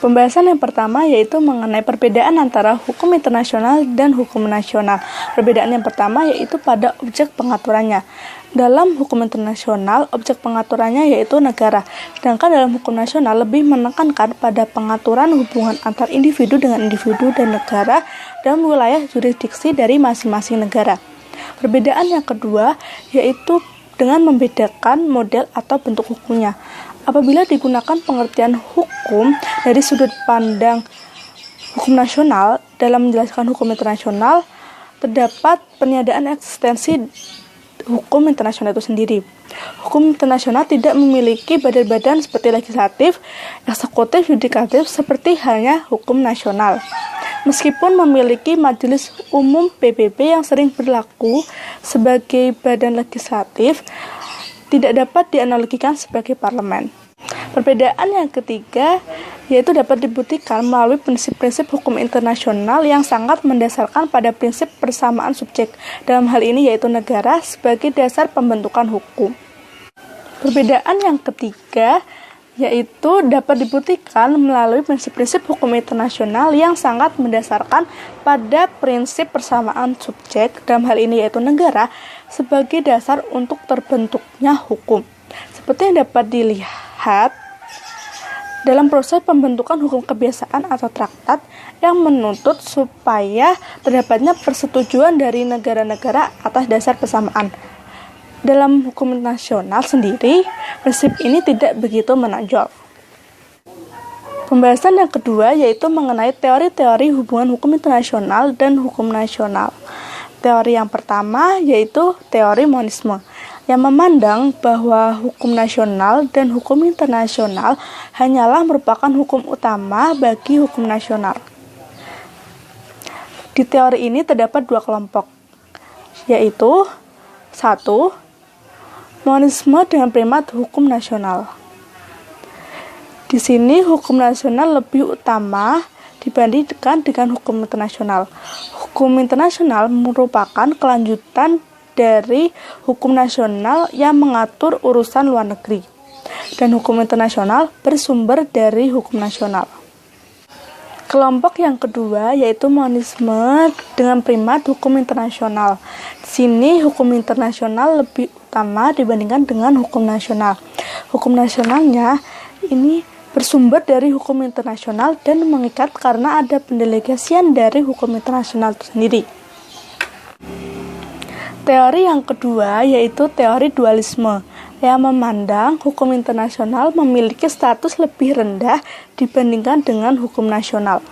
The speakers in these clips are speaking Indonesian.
Pembahasan yang pertama yaitu mengenai perbedaan antara hukum internasional dan hukum nasional. Perbedaan yang pertama yaitu pada objek pengaturannya. Dalam hukum internasional, objek pengaturannya yaitu negara, sedangkan dalam hukum nasional lebih menekankan pada pengaturan hubungan antar individu dengan individu dan negara dalam wilayah jurisdiksi dari masing-masing negara. Perbedaan yang kedua yaitu dengan membedakan model atau bentuk hukumnya. Apabila digunakan pengertian hukum dari sudut pandang hukum nasional dalam menjelaskan hukum internasional, terdapat peniadaan eksistensi hukum internasional itu sendiri. Hukum internasional tidak memiliki badan-badan seperti legislatif, eksekutif, yudikatif seperti halnya hukum nasional. Meskipun memiliki majelis umum PBB yang sering berlaku sebagai badan legislatif, tidak dapat dianalogikan sebagai parlemen. Perbedaan yang ketiga yaitu dapat dibuktikan melalui prinsip-prinsip hukum internasional yang sangat mendasarkan pada prinsip persamaan subjek, dalam hal ini yaitu negara sebagai dasar pembentukan hukum. Perbedaan yang ketiga yaitu dapat dibuktikan melalui prinsip-prinsip hukum internasional yang sangat mendasarkan pada prinsip persamaan subjek, dalam hal ini yaitu negara, sebagai dasar untuk terbentuknya hukum. Seperti yang dapat dilihat dalam proses pembentukan hukum kebiasaan atau traktat yang menuntut supaya terdapatnya persetujuan dari negara-negara atas dasar persamaan. Dalam hukum internasional sendiri, prinsip ini tidak begitu menonjol. Pembahasan yang kedua yaitu mengenai teori-teori hubungan hukum internasional dan hukum nasional. Teori yang pertama yaitu teori monisme, yang memandang bahwa hukum nasional dan hukum internasional hanyalah merupakan hukum utama bagi hukum nasional. Di teori ini terdapat dua kelompok, yaitu 1. Monisme dengan primat hukum nasional. Di sini hukum nasional lebih utama dibandingkan dengan hukum internasional. Hukum internasional merupakan kelanjutan dari hukum nasional yang mengatur urusan luar negeri, dan hukum internasional bersumber dari hukum nasional. Kelompok yang kedua yaitu monisme dengan primat hukum internasional. Di sini hukum internasional lebih utama dibandingkan dengan hukum nasional. Hukum nasionalnya ini bersumber dari hukum internasional dan mengikat karena ada pendelegasian dari hukum internasional itu sendiri. Teori yang kedua yaitu teori dualisme, yang memandang hukum internasional memiliki status lebih rendah dibandingkan dengan hukum nasional.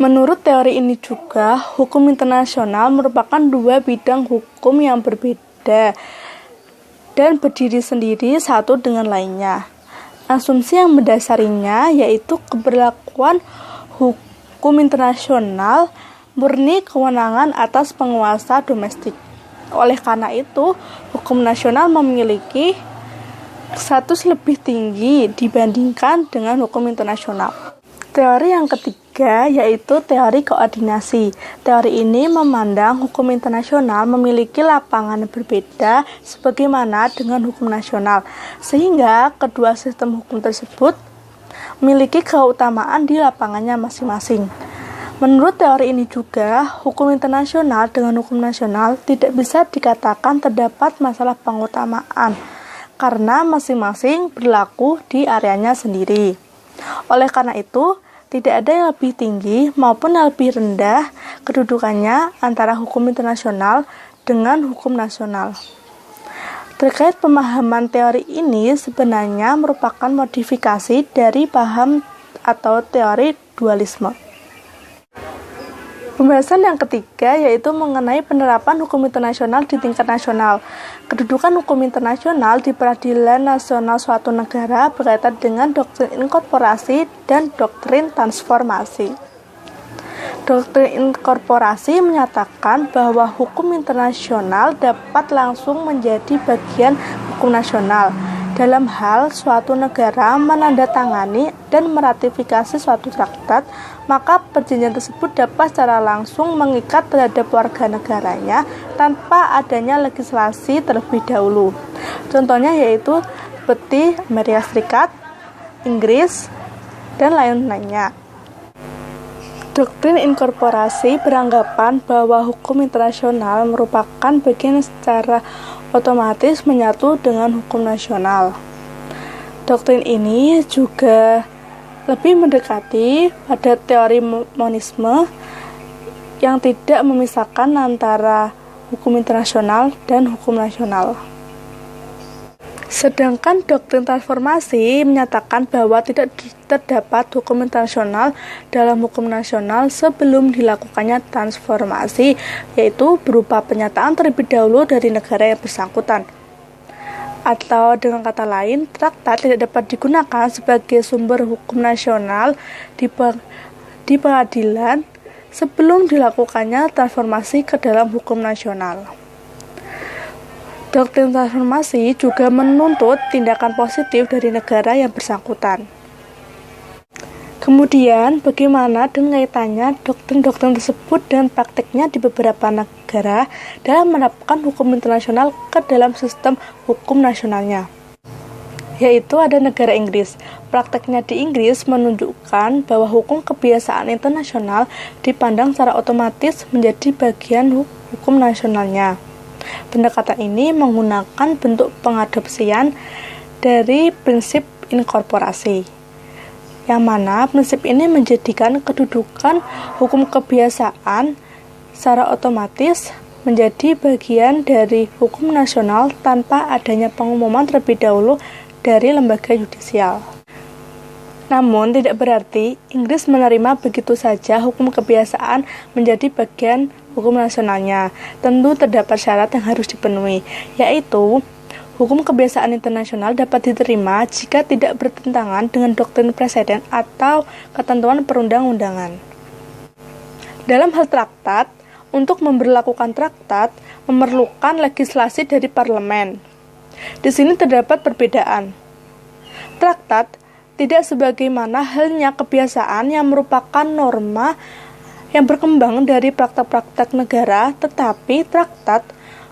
Menurut teori ini juga, hukum internasional merupakan dua bidang hukum yang berbeda dan berdiri sendiri satu dengan lainnya. Asumsi yang mendasarinya yaitu keberlakuan hukum internasional murni kewenangan atas penguasa domestik. Oleh karena itu, hukum nasional memiliki status lebih tinggi dibandingkan dengan hukum internasional. Teori yang ketiga yaitu teori koordinasi. Teori ini memandang hukum internasional memiliki lapangan yang berbeda sebagaimana dengan hukum nasional, sehingga kedua sistem hukum tersebut memiliki keutamaan di lapangannya masing-masing. Menurut teori ini juga, hukum internasional dengan hukum nasional tidak bisa dikatakan terdapat masalah pengutamaan, karena masing-masing berlaku di areanya sendiri. Oleh karena itu, tidak ada yang lebih tinggi maupun yang lebih rendah kedudukannya antara hukum internasional dengan hukum nasional. Terkait pemahaman teori ini sebenarnya merupakan modifikasi dari paham atau teori dualisme. Pembahasan yang ketiga yaitu mengenai penerapan hukum internasional di tingkat nasional. Kedudukan hukum internasional di peradilan nasional suatu negara berkaitan dengan doktrin inkorporasi dan doktrin transformasi. Doktrin inkorporasi menyatakan bahwa hukum internasional dapat langsung menjadi bagian hukum nasional dalam hal suatu negara menandatangani dan meratifikasi suatu traktat, maka perjanjian tersebut dapat secara langsung mengikat terhadap warga negaranya tanpa adanya legislasi terlebih dahulu. Contohnya yaitu seperti Amerika Serikat, Inggris, dan lain-lainnya. Doktrin inkorporasi beranggapan bahwa hukum internasional merupakan bagian secara otomatis menyatu dengan hukum nasional. Doktrin ini juga lebih mendekati pada teori monisme yang tidak memisahkan antara hukum internasional dan hukum nasional. Sedangkan doktrin transformasi menyatakan bahwa tidak terdapat hukum internasional dalam hukum nasional sebelum dilakukannya transformasi, yaitu berupa penyataan terlebih dahulu dari negara yang bersangkutan. Atau dengan kata lain, traktat tidak dapat digunakan sebagai sumber hukum nasional di pengadilan sebelum dilakukannya transformasi ke dalam hukum nasional. Doktrin transformasi juga menuntut tindakan positif dari negara yang bersangkutan. Kemudian, bagaimana dengan kaitannya doktrin-doktrin tersebut dan prakteknya di beberapa negara dalam menerapkan hukum internasional ke dalam sistem hukum nasionalnya? Yaitu ada negara Inggris. Prakteknya di Inggris menunjukkan bahwa hukum kebiasaan internasional dipandang secara otomatis menjadi bagian hukum nasionalnya. Pendekatan ini menggunakan bentuk pengadopsian dari prinsip inkorporasi, yang mana prinsip ini menjadikan kedudukan hukum kebiasaan secara otomatis menjadi bagian dari hukum nasional tanpa adanya pengumuman terlebih dahulu dari lembaga yudisial. Namun, tidak berarti Inggris menerima begitu saja hukum kebiasaan menjadi bagian hukum nasionalnya. Tentu terdapat syarat yang harus dipenuhi, yaitu hukum kebiasaan internasional dapat diterima jika tidak bertentangan dengan doktrin presiden atau ketentuan perundang-undangan. Dalam hal traktat, untuk memberlakukan traktat memerlukan legislasi dari parlemen. Di sini terdapat perbedaan. Traktat tidak sebagaimana halnya kebiasaan yang merupakan norma yang berkembang dari praktek-praktek negara, tetapi traktat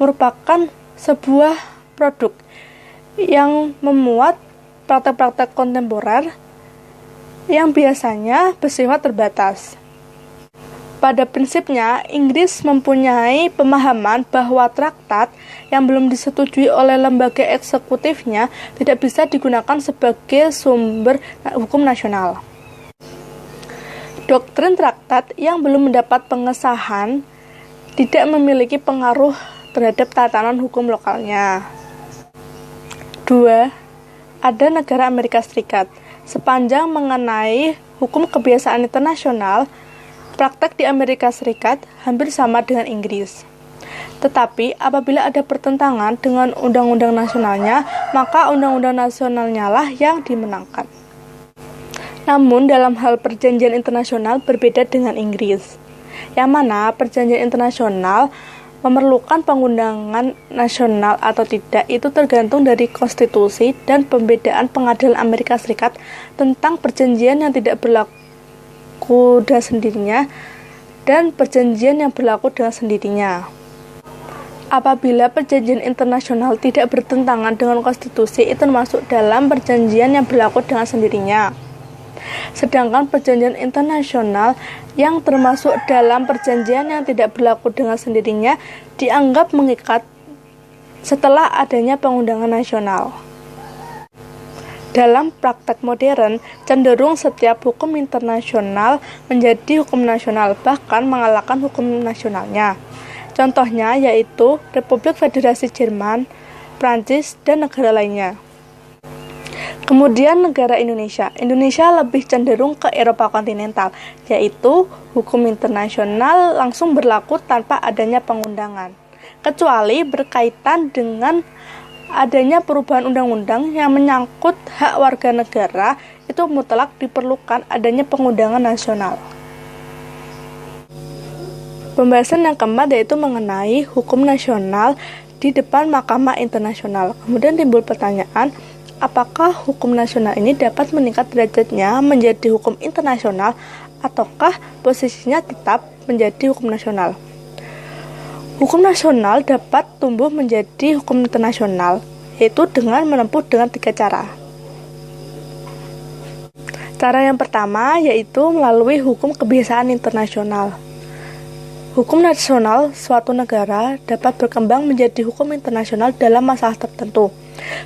merupakan sebuah produk yang memuat praktek-praktek kontemporer yang biasanya bersifat terbatas. Pada prinsipnya, Inggris mempunyai pemahaman bahwa traktat yang belum disetujui oleh lembaga eksekutifnya tidak bisa digunakan sebagai sumber hukum nasional. Doktrin traktat yang belum mendapat pengesahan tidak memiliki pengaruh terhadap tatanan hukum lokalnya. 2. Ada negara Amerika Serikat. Sepanjang mengenai hukum kebiasaan internasional, praktek di Amerika Serikat hampir sama dengan Inggris. Tetapi apabila ada pertentangan dengan undang-undang nasionalnya, maka undang-undang nasionalnya lah yang dimenangkan. Namun dalam hal perjanjian internasional berbeda dengan Inggris, yang mana perjanjian internasional memerlukan pengundangan nasional atau tidak itu tergantung dari konstitusi dan pembedaan pengadilan Amerika Serikat tentang perjanjian yang tidak berlaku dengan sendirinya dan perjanjian yang berlaku dengan sendirinya. Apabila perjanjian internasional tidak bertentangan dengan konstitusi, itu termasuk dalam perjanjian yang berlaku dengan sendirinya. Sedangkan perjanjian internasional yang termasuk dalam perjanjian yang tidak berlaku dengan sendirinya dianggap mengikat setelah adanya pengundangan nasional. Dalam praktek modern, cenderung setiap hukum internasional menjadi hukum nasional, bahkan mengalahkan hukum nasionalnya. Contohnya yaitu Republik Federasi Jerman, Prancis, dan negara lainnya. Kemudian negara Indonesia. Indonesia lebih cenderung ke Eropa kontinental, yaitu hukum internasional langsung berlaku tanpa adanya pengundangan, kecuali berkaitan dengan adanya perubahan undang-undang yang menyangkut hak warga negara, itu mutlak diperlukan adanya pengundangan nasional. Pembahasan yang keempat yaitu mengenai hukum nasional di depan Mahkamah Internasional. Kemudian timbul pertanyaan, apakah hukum nasional ini dapat meningkat derajatnya menjadi hukum internasional ataukah posisinya tetap menjadi hukum nasional? Hukum nasional dapat tumbuh menjadi hukum internasional, yaitu dengan menempuh dengan 3 cara. Cara yang pertama yaitu melalui hukum kebiasaan internasional. Hukum nasional suatu negara dapat berkembang menjadi hukum internasional dalam masalah tertentu.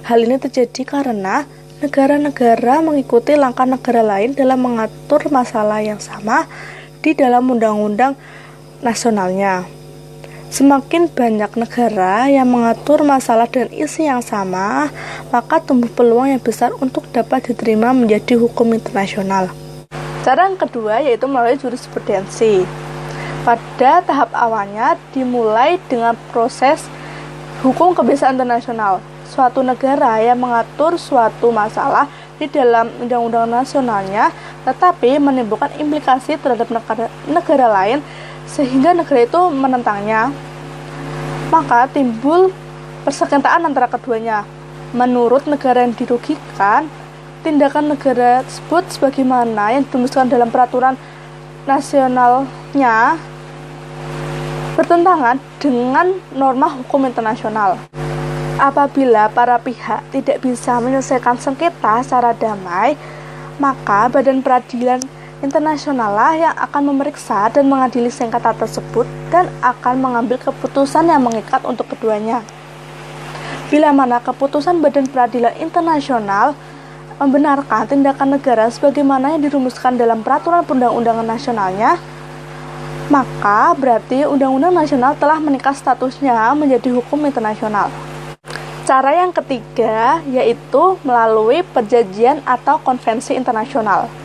Hal ini terjadi karena negara-negara mengikuti langkah negara lain dalam mengatur masalah yang sama di dalam undang-undang nasionalnya. Semakin banyak negara yang mengatur masalah dengan isi yang sama, maka tumbuh peluang yang besar untuk dapat diterima menjadi hukum internasional. Cara yang kedua yaitu melalui jurisprudensi. Pada tahap awalnya dimulai dengan proses hukum kebiasaan internasional. Suatu negara yang mengatur suatu masalah di dalam undang-undang nasionalnya, tetapi menimbulkan implikasi terhadap negara lain sehingga negara itu menentangnya, maka timbul persengketaan antara keduanya. Menurut negara yang dirugikan, tindakan negara tersebut sebagaimana yang dirumuskan dalam peraturan nasionalnya bertentangan dengan norma hukum internasional. Apabila para pihak tidak bisa menyelesaikan sengketa secara damai, maka Badan Peradilan Internasional lah yang akan memeriksa dan mengadili sengketa tersebut dan akan mengambil keputusan yang mengikat untuk keduanya. Bila mana keputusan Badan Peradilan Internasional membenarkan tindakan negara sebagaimana yang dirumuskan dalam peraturan perundang-undangan nasionalnya, maka berarti undang-undang nasional telah meningkat statusnya menjadi hukum internasional. Cara yang ketiga yaitu melalui perjanjian atau konvensi internasional.